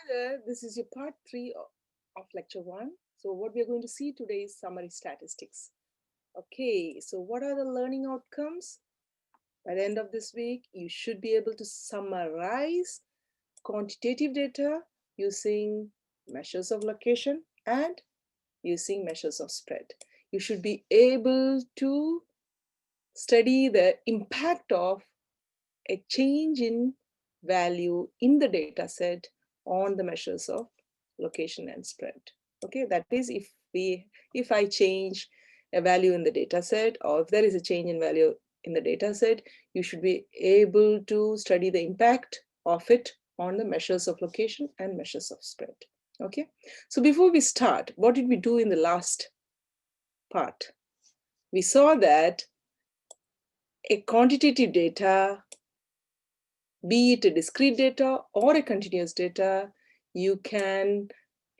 there, this is your part 3 of lecture 1. So what we are going to see today is summary statistics. Okay, so what are the learning outcomes? By the end of this week, you should be able to summarize quantitative data using measures of location and using measures of spread. You should be able to study the impact of a change in value in the data set on the measures of location and spread. Okay, that is if I change a value in the data set, or if there is a change in value in the data set, you should be able to study the impact of it on the measures of location and measures of spread. Okay, so before we start, what did we do in the last part? We saw that a quantitative data, be it a discrete data or a continuous data, you can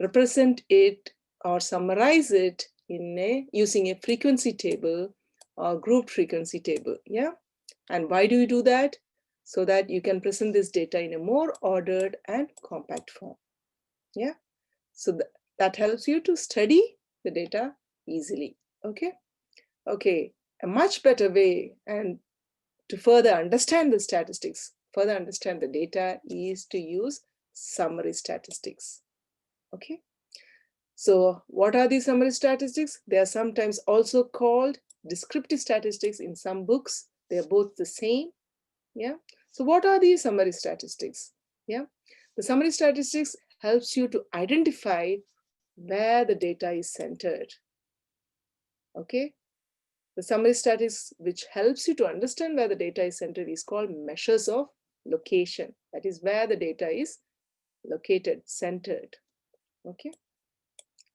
represent it or summarize it using a frequency table or grouped frequency table. Yeah. And why do you do that? So that you can present this data in a more ordered and compact form. Yeah. So that helps you to study the data easily. Okay. Okay. A much better way and to further understand the statistics, further understand the data, is to use summary statistics. Okay. So what are these summary statistics? They are sometimes also called descriptive statistics in some books. They are both the same. Yeah. So what are these summary statistics? Yeah. The summary statistics helps you to identify where the data is centered. Okay. The summary statistics, which helps you to understand where the data is centered, is called measures of location. That is where the data is located, centered. Okay.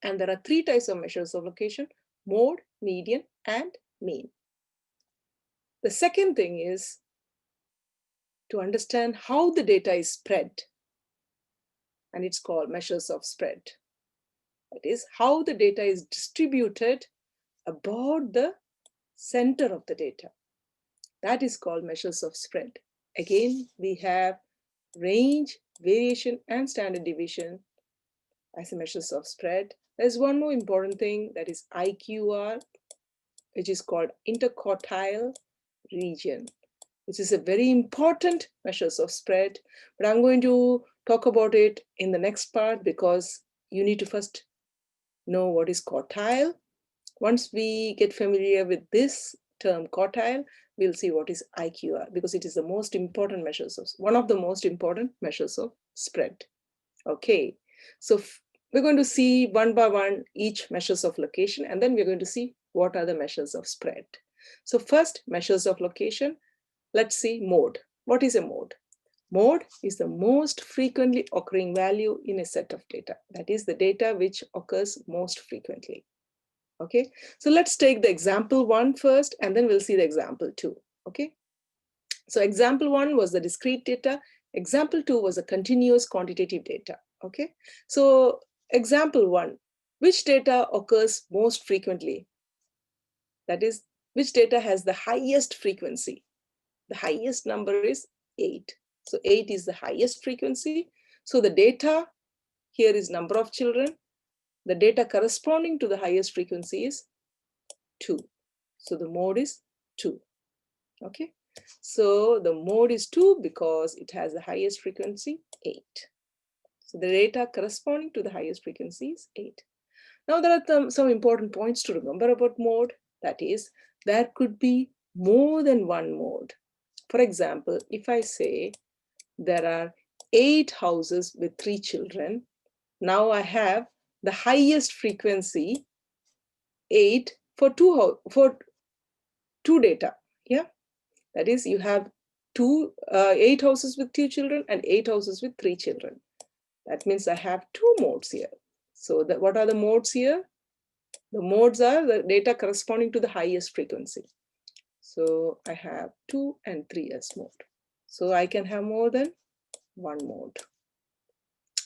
And there are 3 types of measures of location: mode, median, and mean. The second thing is to understand how the data is spread, and it's called measures of spread. That is how the data is distributed about the center of the data. That is called measures of spread. Again, we have range, variation, and standard deviation as measures of spread. There's one more important thing, that is IQR, which is called interquartile region. This is a very important measures of spread, but I'm going to talk about it in the next part because you need to first know what is quartile. Once we get familiar with this term quartile, we'll see what is IQR, because it is the most important measures of, one of the most important measures of spread. Okay, so we're going to see one by one each measures of location, and then we're going to see what are the measures of spread. So first, measures of location. Let's see mode. What is a mode? Mode is the most frequently occurring value in a set of data. That is the data which occurs most frequently. Okay, so let's take the example 1 first, and then we'll see the example 2. Okay, so example 1 was the discrete data. Example 2 was a continuous quantitative data. Okay, so example 1, which data occurs most frequently? That is, which data has the highest frequency? The highest number is 8. So 8 is the highest frequency. So the data here is number of children. The data corresponding to the highest frequency is 2. So the mode is 2. Okay. So the mode is 2 because it has the highest frequency, 8. So the data corresponding to the highest frequency is 8. Now there are some important points to remember about mode. That is, there could be more than one mode. For example, if I say there are 8 houses with 3 children, now I have the highest frequency 8 for two data. Yeah, that is, you have 8 houses with 2 children and 8 houses with 3 children. That means I have 2 modes here. So what are the modes here? The modes are the data corresponding to the highest frequency. So I have 2 and 3 as mode. So I can have more than one mode.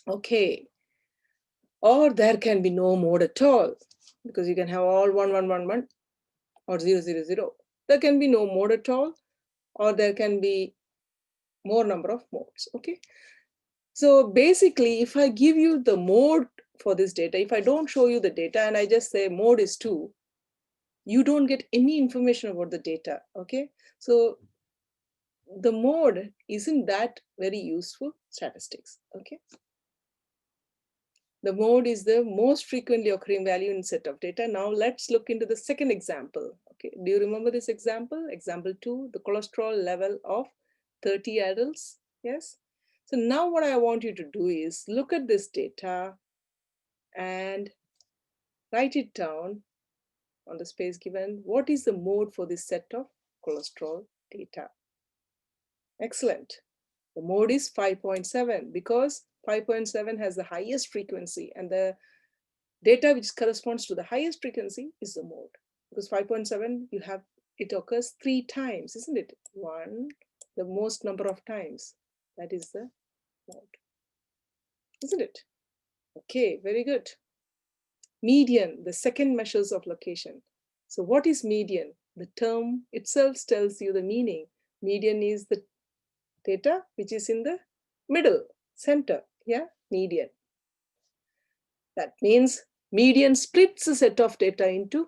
Okay. Or there can be no mode at all, because you can have all 1, 1, 1, 1 or 0, 0, 0. There can be no mode at all, or there can be more number of modes. Okay. So basically, if I give you the mode for this data, if I don't show you the data and I just say mode is 2, you don't get any information about the data, okay? So the mode isn't that very useful statistics, okay? The mode is the most frequently occurring value in set of data. Now let's look into the second example, okay? Do you remember this example? Example 2, the cholesterol level of 30 adults, yes? So now what I want you to do is look at this data and write it down on the space given. What is the mode for this set of cholesterol data? Excellent. The mode is 5.7 because 5.7 has the highest frequency, and the data which corresponds to the highest frequency is the mode. Because 5.7, you have, it occurs 3 times, isn't it? 1, the most number of times. That is the mode, isn't it? Okay, very good. Median, the second measures of location. So what is median? The term itself tells you the meaning. Median is the data which is in the middle, center, yeah, median. That means median splits a set of data into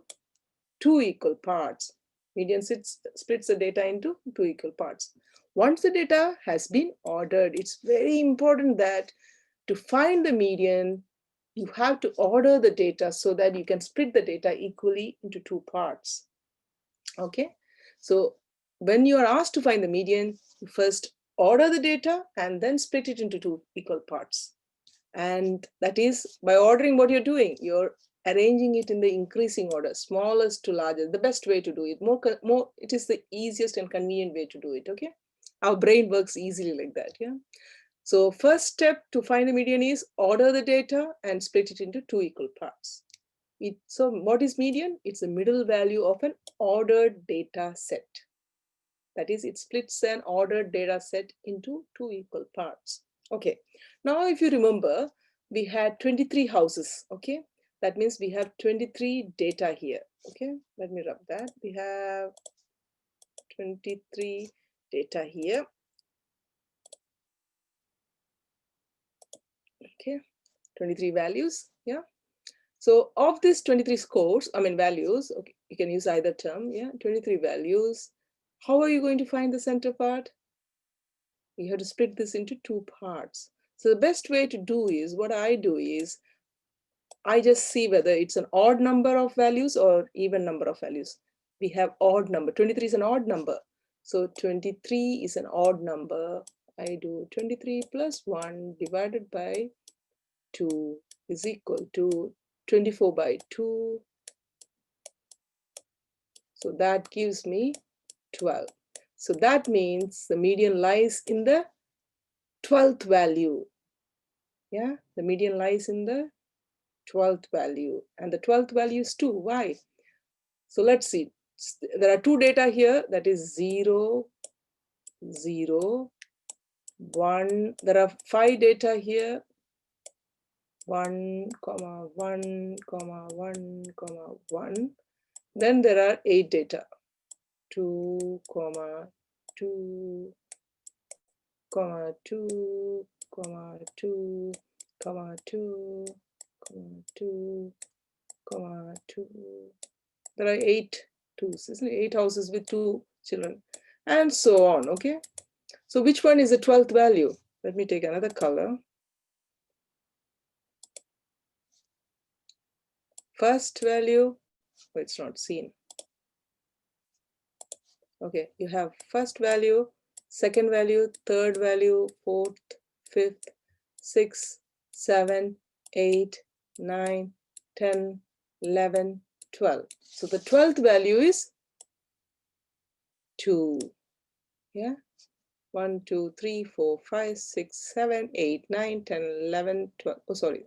2 equal parts. Median splits the data into 2 equal parts. Once the data has been ordered, it's very important that to find the median, you have to order the data so that you can split the data equally into 2 parts. Okay, so when you are asked to find the median, you first order the data and then split it into 2 equal parts. And that is by ordering what you're doing, you're arranging it in the increasing order, smallest to largest, the best way to do it. More, it is the easiest and convenient way to do it, okay? Our brain works easily like that, yeah? So first step to find the median is order the data and split it into 2 equal parts. So what is median? It's the middle value of an ordered data set. That is, it splits an ordered data set into 2 equal parts. Okay, now if you remember, we had 23 houses, okay? That means we have 23 data here, okay? Let me rub that. We have 23 data here. Okay, 23 values, yeah? So of these 23 scores, values, okay, you can use either term, yeah? 23 values. How are you going to find the center part? You have to split this into 2 parts. So the best way to do is, what I do is, I just see whether it's an odd number of values or even number of values. We have odd number, 23 is an odd number. So 23 is an odd number. I do 23 plus 1 divided by 2 is equal to 24 by 2. So that gives me 12. So that means the median lies in the 12th value. Yeah, the median lies in the 12th value, and the 12th value is 2. Why? So let's see. There are 2 data here, that is 0, 0, 1. There are 5 data here, 1, 1, 1, 1. Then there are 8 data, 2, 2, 2, 2, 2, 2, 2, 2. There are 8 twos, isn't it? 8 houses with 2 children, and so on, okay? So which one is the 12th value? Let me take another color. First value, oh, it's not seen. Okay, you have first value, second value, third value, fourth, fifth, 6, 7, 8, 9, 10, 11, 12. So the 12th value is 2. Yeah, 1, 2, 3, 4, 5, 6, 7, 8, 9, 10, 11, 12. Oh, sorry.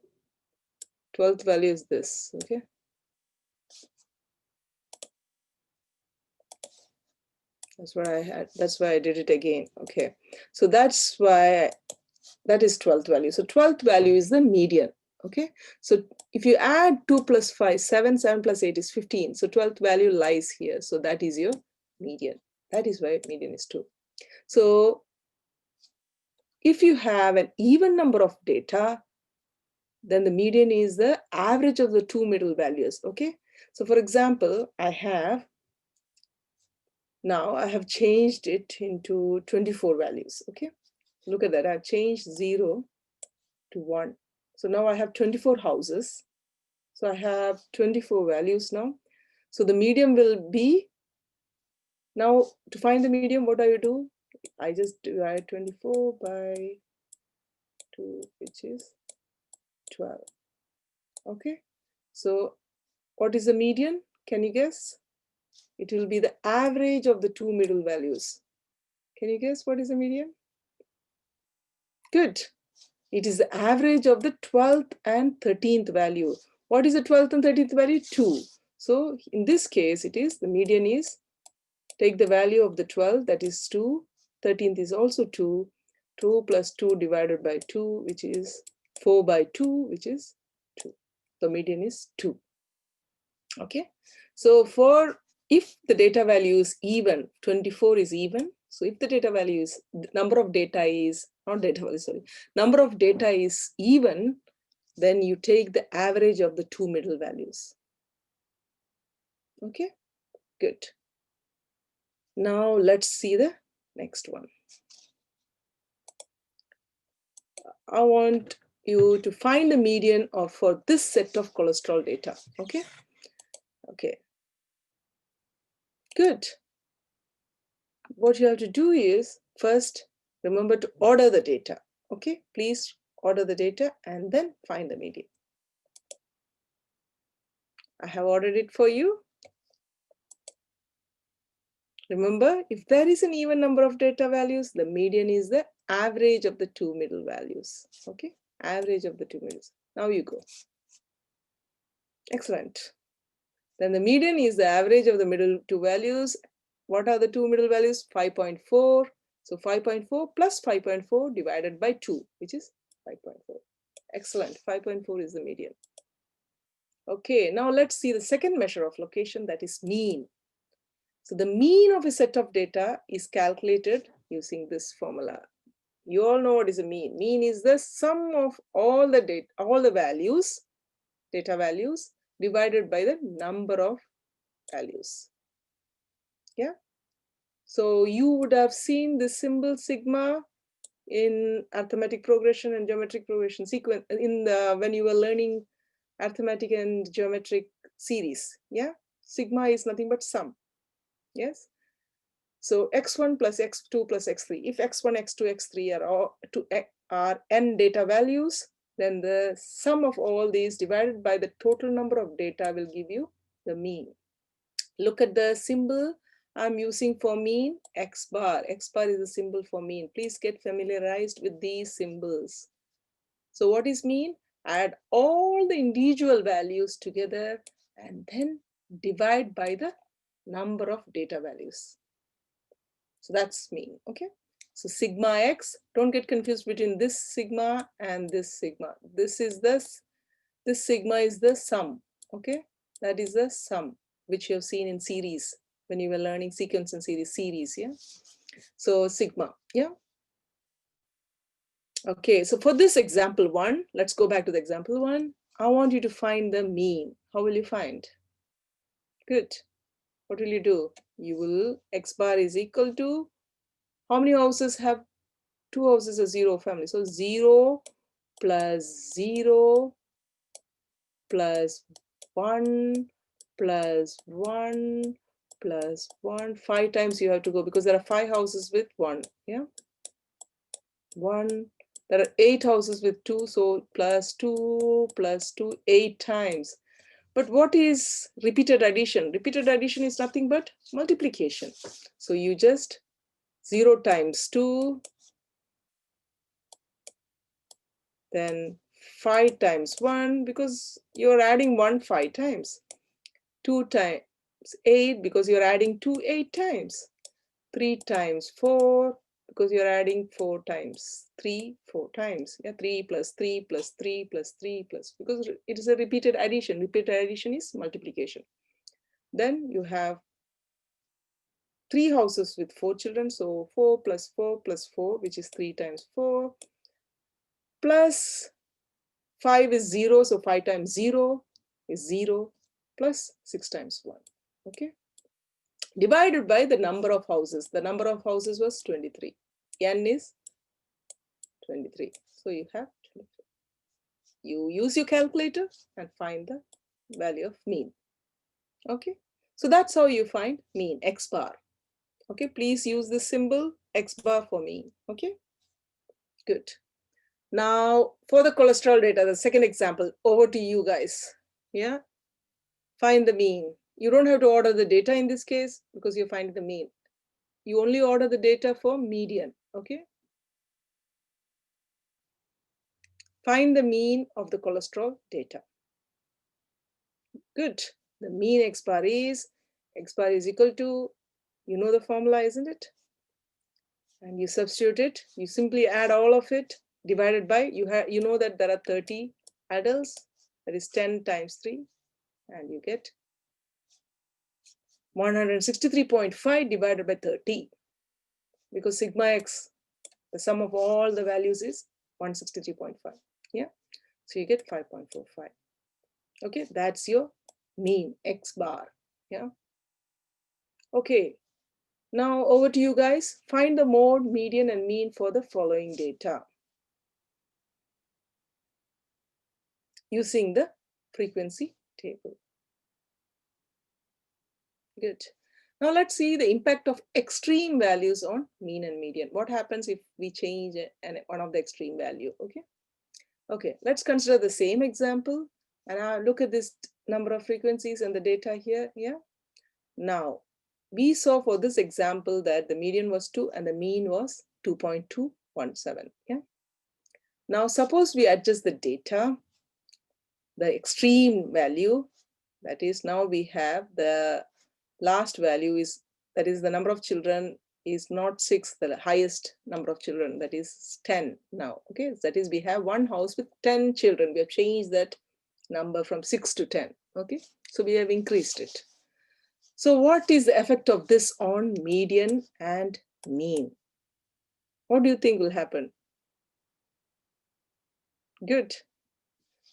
12th value is this, okay? That's what I had. That's why I did it again. Okay. So that's why that is 12th value. So 12th value is the median. Okay. So if you add 2 plus 5, 7, 7 plus 8 is 15. So 12th value lies here. So that is your median. That is why median is 2. So if you have an even number of data, then the median is the average of the two middle values, okay? So for example, now I have changed it into 24 values, okay? Look at that, I've changed 0 to 1. So now I have 24 houses. So I have 24 values now. So the median will be, now to find the median, what do? I just divide 24 by 2, which is 12. Okay, so what is the median? Can you guess? It will be the average of the two middle values. Can you guess what is the median? Good. It is the average of the 12th and 13th value. What is the 12th and 13th value? 2. So in this case, it is the median is, take the value of the 12, that is 2. 13th is also 2. 2 plus 2 divided by 2, which is 4 by 2, which is 2. The median is 2. Okay. So if the data value is even, 24 is even. So if the data value is, number of data is, not data value, sorry, number of data is even, then you take the average of the two middle values. Okay, good. Now let's see the next one. I want you to find the median for this set of cholesterol data. Okay. Okay. Good. What you have to do is first remember to order the data. Okay. Please order the data and then find the median. I have ordered it for you. Remember, if there is an even number of data values, the median is the average of the two middle values. Okay. Average of the two middles. Now you go. Excellent. Then the median is the average of the middle two values. What are the two middle values? 5.4. So 5.4 plus 5.4 divided by 2, which is 5.4. Excellent. 5.4 is the median. Okay, now let's see the second measure of location, that is mean. So the mean of a set of data is calculated using this formula. You all know what is a mean. Mean is the sum of all the data values divided by the number of values. Yeah. So you would have seen the symbol sigma in arithmetic progression and geometric progression sequence when you were learning arithmetic and geometric series. Yeah. Sigma is nothing but sum. Yes. So x1 plus x2 plus x3. If x1, x2, x3 are n data values, then the sum of all these divided by the total number of data will give you the mean. Look at the symbol I'm using for mean, x bar. X bar is the symbol for mean. Please get familiarized with these symbols. So what is mean? Add all the individual values together and then divide by the number of data values. So that's mean, okay? So sigma x, don't get confused between this sigma and this sigma. This sigma is the sum, okay? That is the sum, which you have seen in series when you were learning sequence and series, yeah? So sigma, yeah? Okay, so for this example one, let's go back to the example one. I want you to find the mean. How will you find? Good. What will you do? You will, x bar is equal to, how many houses have, two houses are 0 family. So 0 plus 0 plus 1 plus 1 plus 1. 5 times you have to go because there are 5 houses with 1. Yeah. 1. There are 8 houses with 2. So plus 2 plus 2, 8 times. But what is repeated addition? Repeated addition is nothing but multiplication. So you just 0 times 2, then 5 times 1 because you're adding 1 5 times. 2 times 8 because you're adding 2 8 times. 3 times 4 because you're adding 4 times. 3 4 times. Yeah, 3 plus 3 plus 3 plus 3 plus, because it is a repeated addition. Repeated addition is multiplication. Then you have 3 houses with 4 children. So 4 plus 4 plus 4, which is 3 times 4, plus 5 is 0. So 5 times 0 is 0, plus 6 times 1. Okay. Divided by the number of houses. The number of houses was 23. N is 23. So you have 23. You use your calculator and find the value of mean. Okay. So that's how you find mean, X bar. Okay. Please use this symbol X bar for mean. Okay. Good. Now for the cholesterol data, the second example, over to you guys. Yeah. Find the mean. You don't have to order the data in this case because you find the mean. You only order the data for median. Okay. Find the mean of the cholesterol data. Good. The mean X bar is equal to, you know the formula, isn't it? And you substitute it. You simply add all of it divided by, you know that there are 30 adults. That is 10 times 3. And you get 163.5 divided by 30. Because sigma x, the sum of all the values is 163.5. Yeah. So you get 5.45. Okay. That's your mean X bar. Yeah. Okay. Now over to you guys. Find the mode, median, and mean for the following data using the frequency table. Good. Now let's see the impact of extreme values on mean and median. What happens if we change one of the extreme value? Okay. Okay. Let's consider the same example and look at this number of frequencies and the data here. Yeah. Now we saw for this example that the median was 2 and the mean was 2.217. Yeah. Now suppose we adjust the data, the extreme value, that is now we have the last value is, that is the number of children is not 6, the highest number of children, that is 10 now. Okay, that is we have one house with 10 children. We have changed that number from 6 to 10. Okay, so we have increased it. So what is the effect of this on median and mean? What do you think will happen? Good.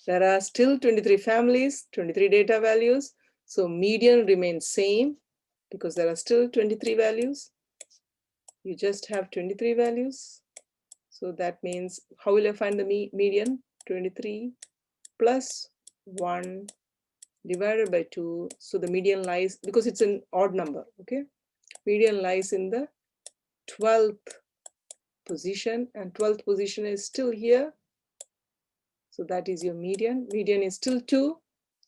There are still 23 families, 23 data values. So median remains same because there are still 23 values. You just have 23 values. So that means, how will I find the median? 23 plus 1 divided by 2. So the median lies, because it's an odd number, okay? Median lies in the 12th position, and 12th position is still here. So that is your median. Median is still 2.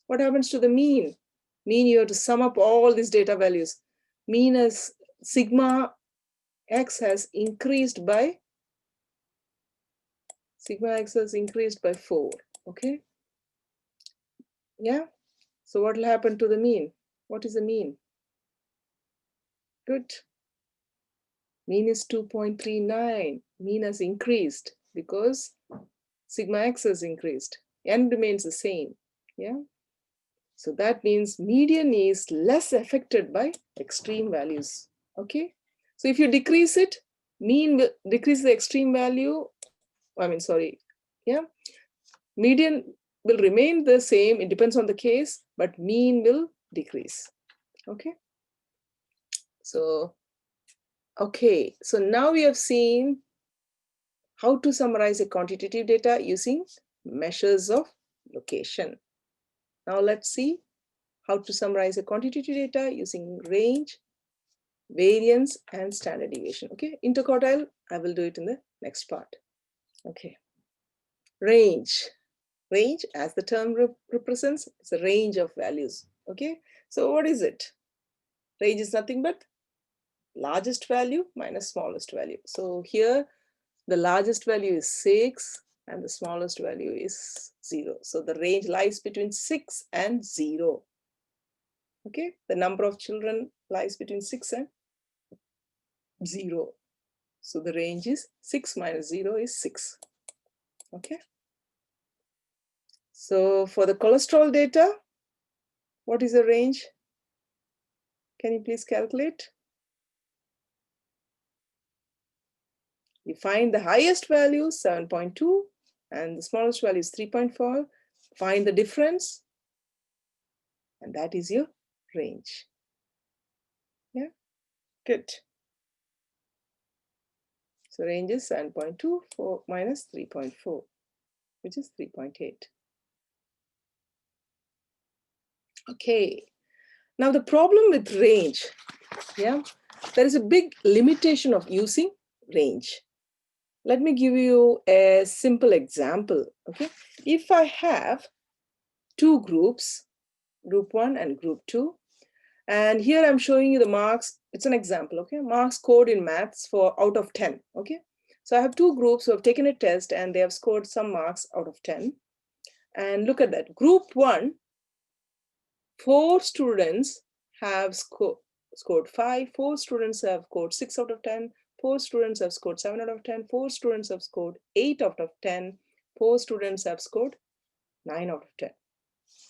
What happens to the mean? Mean, you have to sum up all these data values. Mean as sigma x has increased by 4. Okay. Yeah. So what will happen to the mean? What is the mean? Good. Mean is 2.39. Mean has increased because sigma x has increased. N remains the same. Yeah. So that means median is less affected by extreme values. Okay. So if you decrease it, mean will decrease the extreme value. Yeah. Median will remain the same. It depends on the case, but mean will decrease. Okay. So, okay. So now we have seen how to summarize a quantitative data using measures of location. Now let's see how to summarize a quantitative data using range, variance, and standard deviation. Okay. Interquartile, I will do it in the next part. Okay. Range. Range, as the term represents, it's a range of values. Okay. So what is it? Range is nothing but largest value minus smallest value. So here the largest value is 6 and the smallest value is 0. So the range lies between 6 and 0. Okay, the number of children lies between 6 and 0. So the range is 6 minus 0 is 6. Okay. So for the cholesterol data, what is the range? Can you please calculate? You find the highest value, 7.2, and the smallest value is 3.4. Find the difference, and that is your range. Yeah, good. So range is 7.2 minus 3.4, which is 3.8. Okay. Now the problem with range, yeah, there is a big limitation of using range. Let me give you a simple example, okay? If I have two groups, group 1 and group 2, and here I'm showing you the marks, it's an example, okay? Marks scored in maths for out of 10, okay? So I have two groups who have taken a test and they have scored some marks out of 10. And look at that, group 1, 4 students have scored 5, 4 students have scored 6 out of 10, 4 students have scored 7 out of 10, 4 students have scored 8 out of 10, 4 students have scored 9 out of 10.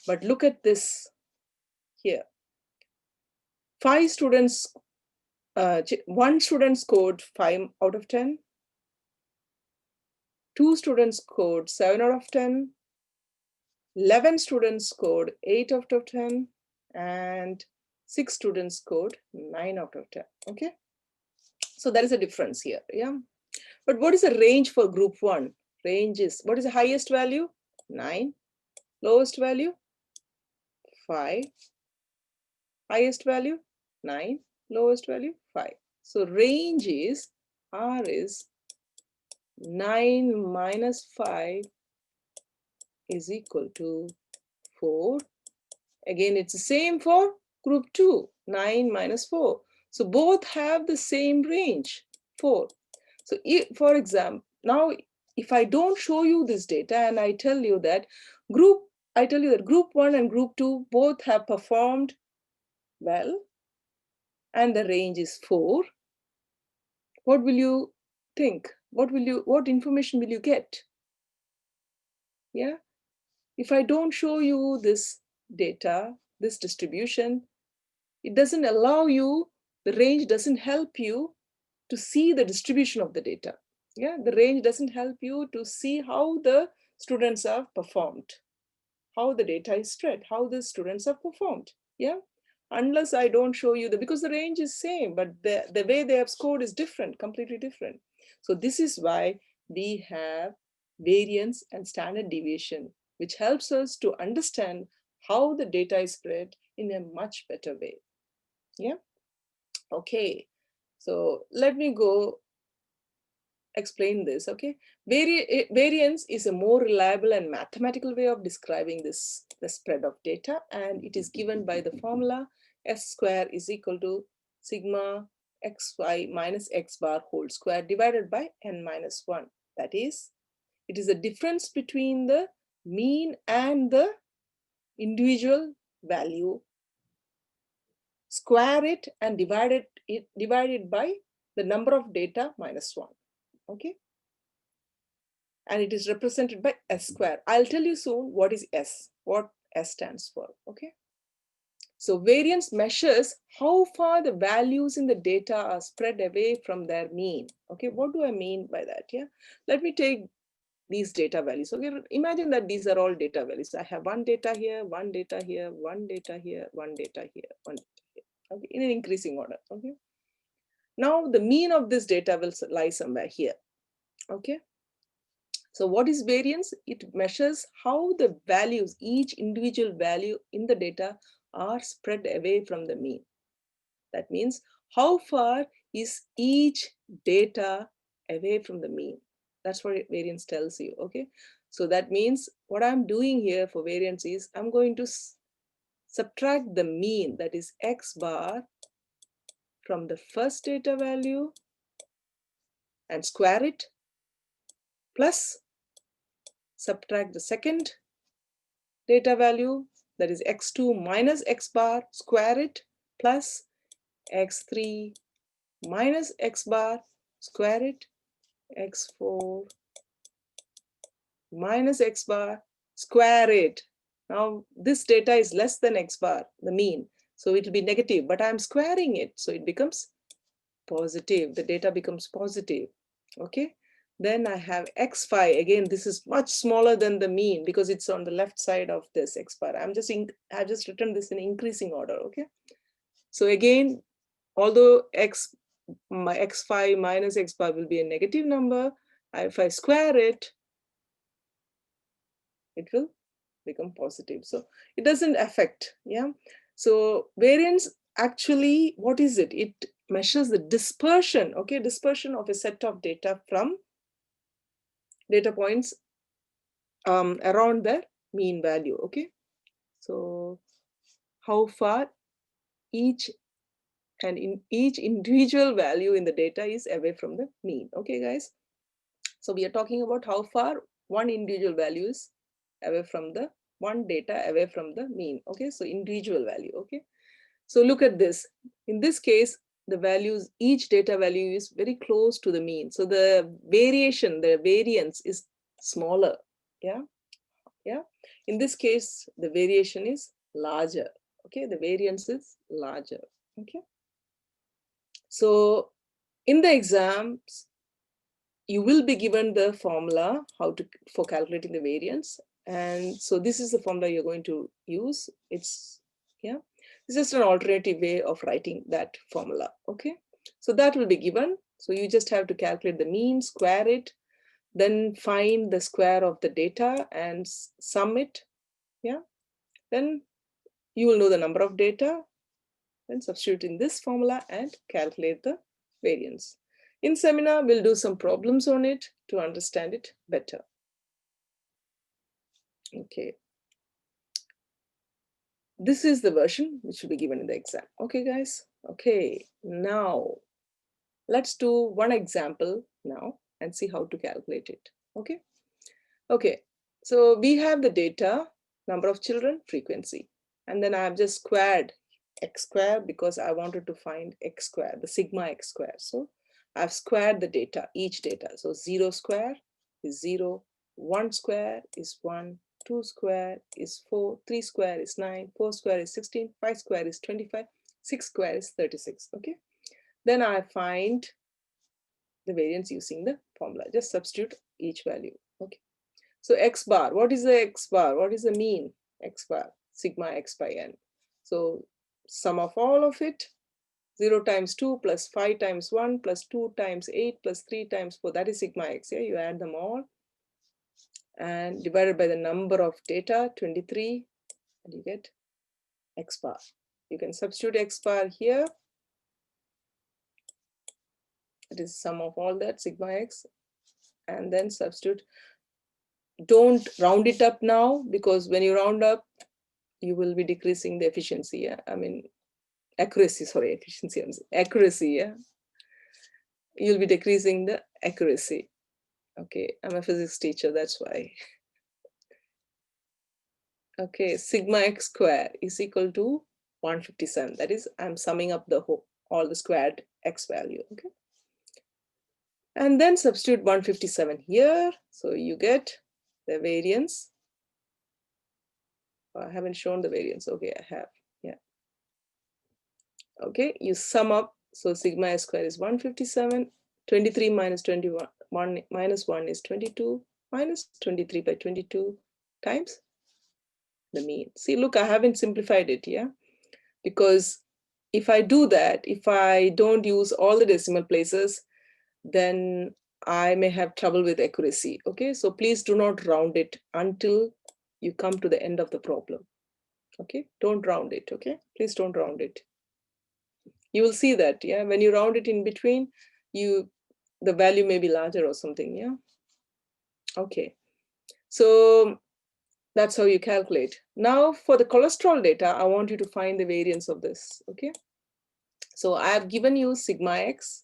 But look at this here. 5 students, one student scored 5 out of 10, 2 students scored 7 out of 10, 11 students scored 8 out of 10, and 6 students scored 9 out of 10, okay? So there is a difference here, yeah? But what is the range for group 1? Range is, what is the highest value? 9. Lowest value? 5. Highest value? 9. Lowest value? 5. So range is, R is 9 minus 5 is equal to 4. Again, it's the same for group 2, 9 minus 4. So both have the same range, 4. So if, for example, now if I don't show you this data and I tell you that group 1 and group 2 both have performed well and the range is 4, what will you think? What information will you get? Yeah. If I don't show you this data, this distribution, it doesn't allow you, the range doesn't help you to see the distribution of the data. Yeah, the range doesn't help you to see how the students have performed, how the data is spread, how the students have performed. Yeah, unless I don't show you because the range is same, but the way they have scored is different, completely different. So this is why we have variance and standard deviation, which helps us to understand how the data is spread in a much better way. Yeah, okay. So let me go explain this, okay? Variance is a more reliable and mathematical way of describing the spread of data, and it is given by the formula S square is equal to sigma xy minus x bar whole square divided by n minus 1. That is, it is the difference between the mean and the individual value. Square it and divide it by the number of data minus 1, okay? And it is represented by S square. I'll tell you soon what is S, what S stands for, okay? So variance measures how far the values in the data are spread away from their mean. Okay, what do I mean by that? Yeah, let me take these data values. Okay, imagine that these are all data values. I have one data here, one data here, one data here, one data here, one data here. Okay, in an increasing order. Okay. Now the mean of this data will lie somewhere here. Okay. So what is variance? It measures how the values, each individual value in the data are spread away from the mean. That means how far is each data away from the mean? That's what variance tells you, okay? So that means what I'm doing here for variance is I'm going to subtract the mean, that is x bar, from the first data value and square it, plus subtract the second data value, that is x2 minus x bar, square it, plus x3 minus x bar, square it, x4 minus x bar, square it. Now this data is less than x bar, the mean. So it will be negative, but I'm squaring it. So it becomes positive. The data becomes positive. Okay. Then I have x phi. Again, this is much smaller than the mean because it's on the left side of this x bar. I've just written this in increasing order. Okay. So again, although my x phi minus x bar will be a negative number, if I square it, it will become positive. So it doesn't affect. Yeah. So variance actually, what is it? It measures the dispersion. Okay, dispersion of a set of data from data points around the mean value. Okay, so how far each each individual value in the data is away from the mean. Okay, guys. So we are talking about how far one individual value is away from the one data away from the mean. Okay, so individual value. Okay, so look at this. In this case, the values, each data value is very close to the mean. So the variation, the variance is smaller. Yeah. Yeah. In this case, the variation is larger. Okay. The variance is larger. Okay. So in the exams, you will be given the formula for calculating the variance. And so this is the formula you're going to use. It's just an alternative way of writing that formula. Okay. So that will be given. So you just have to calculate the mean, square it, then find the square of the data and sum it. Yeah. Then you will know the number of data, then substitute in this formula and calculate the variance. In seminar, we'll do some problems on it to understand it better. Okay. This is the version which will be given in the exam. Okay, guys. Okay, now let's do one example now and see how to calculate it. Okay. Okay, so we have the data, number of children, frequency. And then I have just squared x squared because I wanted to find x squared, the sigma x squared. So I've squared the data, each data. So 0 square is 0, 1 square is 1, 2 square is 4, 3 square is 9, 4 square is 16, 5 square is 25, 6 square is 36. Okay. Then I find the variance using the formula. Just substitute each value. Okay. So x bar, what is the x bar? What is the mean x bar? Sigma x by n. So sum of all of it, 0 times 2 plus 5 times 1 plus 2 times 8 plus 3 times 4, that is sigma x. Yeah, you add them all and divided by the number of data, 23, and you get x bar. You can substitute x bar here. It is sum of all that, sigma x, and then substitute. Don't round it up now, because when you round up, you will be decreasing the efficiency. Yeah, I mean accuracy. Sorry, efficiency. Accuracy. Yeah, you'll be decreasing the accuracy. Okay, I'm a physics teacher, that's why. Okay, sigma x square is equal to 157. That is, I'm summing up the whole, all the squared x value. Okay, and then substitute 157 here. So you get the variance. I haven't shown the variance. Okay, I have. Yeah. Okay, you sum up. So sigma s square is 157. 23 minus 21 minus 1 is 22, minus 23 by 22 times the mean. See, look, I haven't simplified it, yeah? Because if I do that, if I don't use all the decimal places, then I may have trouble with accuracy. Okay, so please do not round it until you come to the end of the problem. Okay, don't round it. Okay, please don't round it. You will see that, yeah, when you round it in between, the value may be larger or something. Yeah. Okay, so that's how you calculate. Now for the cholesterol data, I want you to find the variance of this. Okay, so I have given you sigma x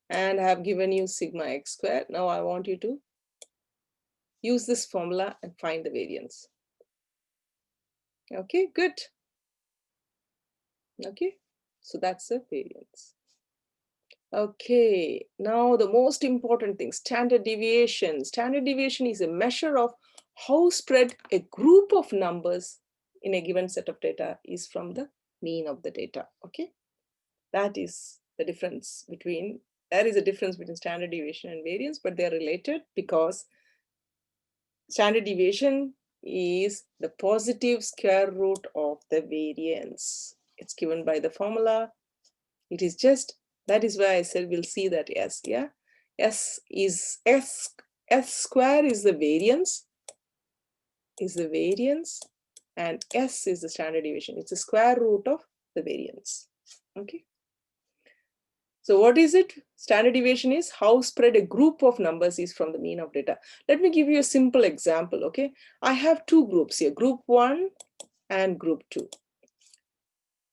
and I have given you sigma x squared. Now I want you to use this formula and find the variance. Okay, good. Okay, so that's the variance. Okay, now the most important thing, standard deviation. Standard deviation is a measure of how spread a group of numbers in a given set of data is from the mean of the data. Okay, that is the difference between There is a difference between standard deviation and variance, but they're related because standard deviation is the positive square root of the variance. It's given by the formula. It is just, that is why I said we'll see that S, yeah? S square is the variance, and S is the standard deviation. It's the square root of the variance, okay? So what is it? Standard deviation is how spread a group of numbers is from the mean of data. Let me give you a simple example, okay? I have two groups here, group 1 and group 2.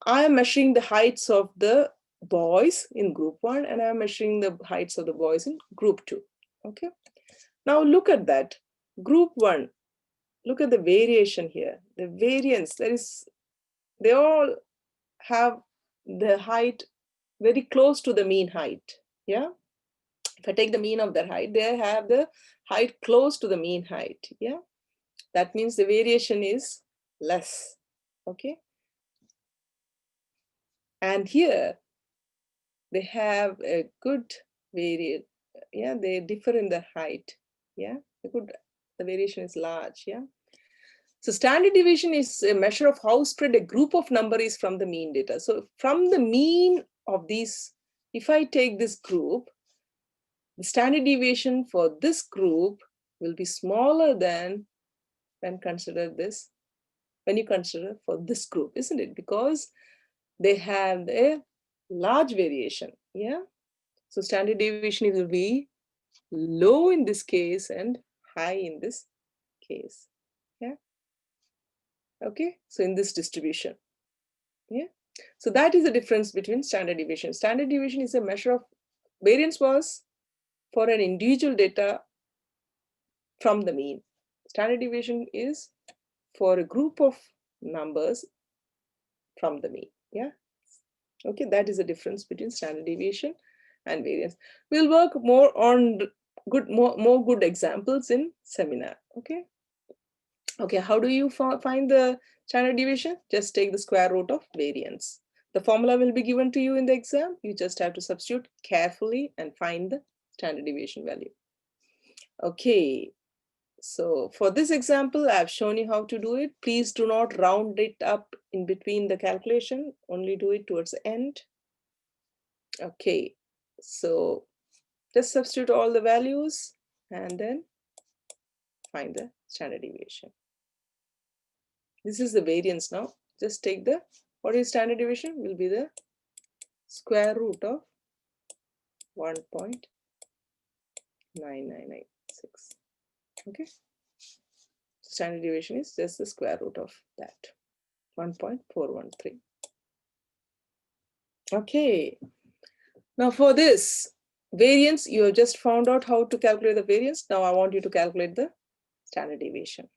I am measuring the heights of the boys in group 1 and I am measuring the heights of the boys in group 2, okay? Now look at that. Group 1, look at the variation here. The variance, they all have the height very close to the mean height, yeah? If I take the mean of their height, they have the height close to the mean height, yeah? That means the variation is less, okay? And here, they have a good variation, yeah? They differ in the height, yeah? The variation is large, yeah? So standard deviation is a measure of how spread a group of number is from the mean data. So from the mean of these, if I take this group, the standard deviation for this group will be smaller than when you consider for this group, isn't it? Because they have a large variation, yeah? So standard deviation will be low in this case and high in this case, yeah? Okay, so in this distribution, yeah? So that is the difference between standard deviation. Standard deviation is a measure of variance was for an individual data from the mean. Standard deviation is for a group of numbers from the mean, yeah? Okay, that is the difference between standard deviation and variance. We'll work more on more good examples in seminar, okay? Okay, how do you find the standard deviation? Just take the square root of variance. The formula will be given to you in the exam. You just have to substitute carefully and find the standard deviation value. Okay, so for this example, I've shown you how to do it. Please do not round it up in between the calculation, only do it towards the end. Okay, so just substitute all the values and then find the standard deviation. This is the variance now. Just take what is standard deviation? Will be the square root of 1.9996. Okay. Standard deviation is just the square root of that, 1.413. Okay. Now for this variance, you have just found out how to calculate the variance. Now I want you to calculate the standard deviation.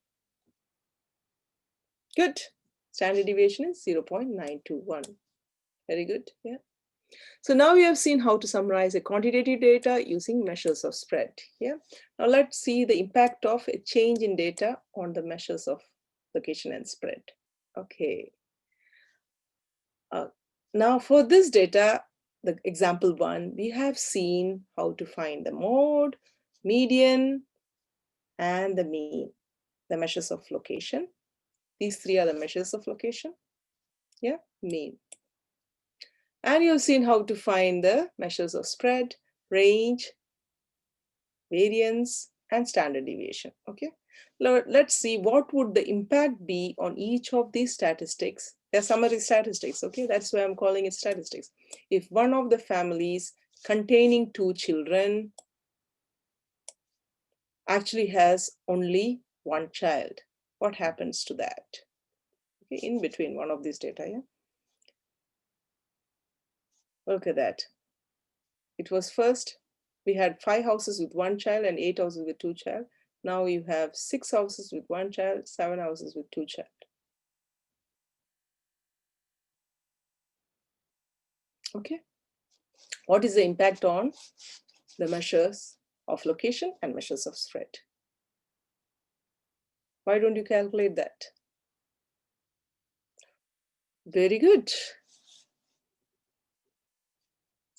Good. Standard deviation is 0.921. Very good. Yeah. So now we have seen how to summarize a quantitative data using measures of spread. Yeah. Now let's see the impact of a change in data on the measures of location and spread. Okay. Now for this data, the example 1, we have seen how to find the mode, median, and the mean, the measures of location. These 3 are the measures of location. Yeah, mean. And you've seen how to find the measures of spread, range, variance, and standard deviation. Okay, let's see what would the impact be on each of these statistics. They're summary statistics. Okay, that's why I'm calling it statistics. If one of the families containing 2 children actually has only 1 child, what happens to that? Okay, in between one of these data, yeah. Look at that. It was first, we had 5 houses with 1 child and 8 houses with 2 child. Now you have 6 houses with 1 child, 7 houses with 2 child. Okay. What is the impact on the measures of location and measures of spread? Why don't you calculate that? Very good.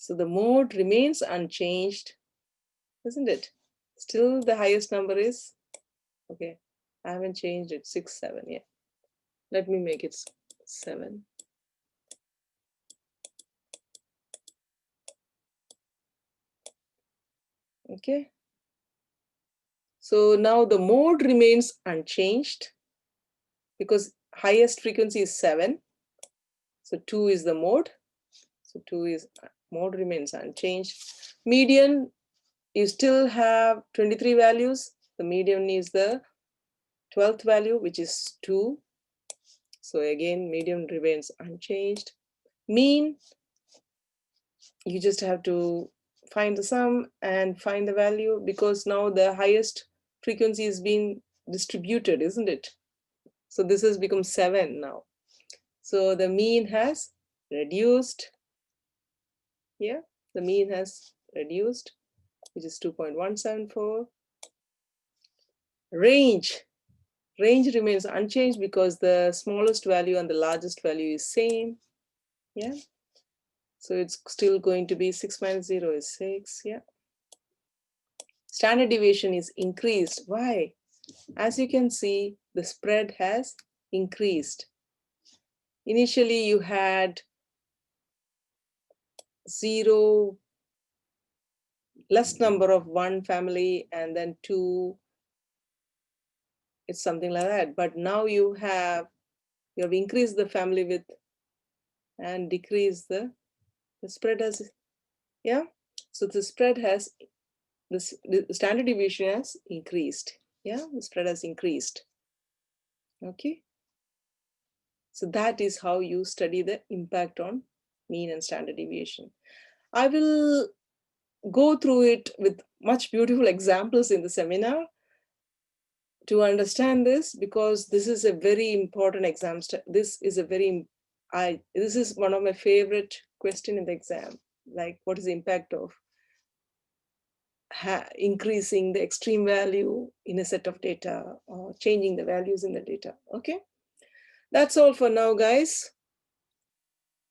So the mode remains unchanged, isn't it? Still the highest number is, okay, I haven't changed it, 6, 7, yeah. Let me make it 7. Okay. So now the mode remains unchanged because highest frequency is 7. So 2 is the mode. So 2 is mode remains unchanged. Median, you still have 23 values. The median is the 12th value, which is 2. So again, median remains unchanged. Mean, you just have to find the sum and find the value because now the highest frequency is being distributed, isn't it? So this has become 7 now. So the mean has reduced. Yeah, the mean has reduced, which is 2.174. Range remains unchanged because the smallest value and the largest value is same. Yeah, so it's still going to be 6 minus 0 is 6. Yeah, standard deviation is increased. Why? As you can see, the spread has increased. Initially you had 0, less number of one family, and then 2, it's something like that. But now you have increased the family width and decreased the spread has, yeah. So the spread has, the standard deviation has increased. Yeah, the spread has increased. Okay. So that is how you study the impact on mean and standard deviation. I will go through it with much beautiful examples in the seminar to understand this, because this is a very important exam. This is one of my favorite question in the exam. Like, what is the impact of increasing the extreme value in a set of data or changing the values in the data? Okay, that's all for now, guys.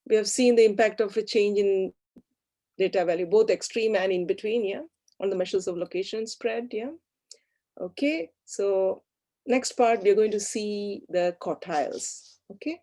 We have seen the impact of a change in data value, both extreme and in between, yeah, on the measures of location spread, yeah. Okay, so next part, we're going to see the quartiles, okay.